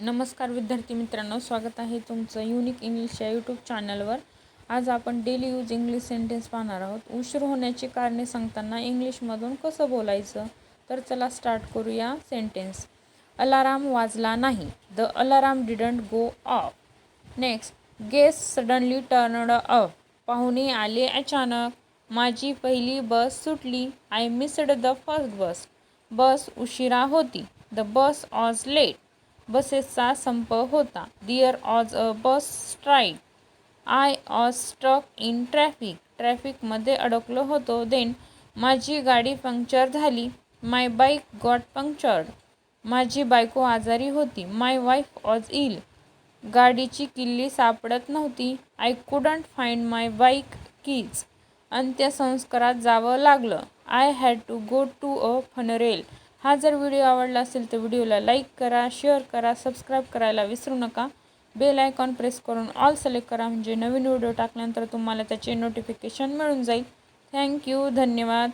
नमस्कार विद्यार्थी मित्रांनो, स्वागत आहे तुमचं युनिक इंग्लिश या यूट्यूब चॅनलवर। आज आपण डेली यूज इंग्लिश सेंटेन्स पाहणार आहोत। उशीर होण्याची कारणे सांगताना इंग्लिशमधून कसं बोलायचं, तर चला स्टार्ट करूया सेंटेन्स। अलाराम वाजला नाही, the alarm didn't go off. Next, guest suddenly turned up, पाहुणे आले अचानक। माझी पहिली बस सुटली, I missed the first bus, bus उशिरा होती, द बस वॉज लेट, बसेसचा संप होता, there was a bus strike, I was stuck in traffic, ट्रॅफिकमध्ये अडकलो होतो, देन माझी गाडी पंक्चर झाली, माय बाईक गॉट पंक्चर्ड, माझी बायको आजारी होती, माय वाईफ वॉज इल, गाडीची किल्ली सापडत नव्हती, I couldn't find my bike keys, अंत्यसंस्कारात जावं लागलं, I had to go to a funeral. हा जर व्हिडिओ आवडला असेल तर व्हिडिओला लाईक करा, शेअर करा, सबस्क्राईब करायला विसरू नका। बेल आयकॉन प्रेस करून ऑल सिलेक्ट करा, म्हणजे नवीन व्हिडिओ टाकल्यानंतर तुम्हाला त्याचे नोटिफिकेशन मिळून जाईल। थँक्यू, धन्यवाद।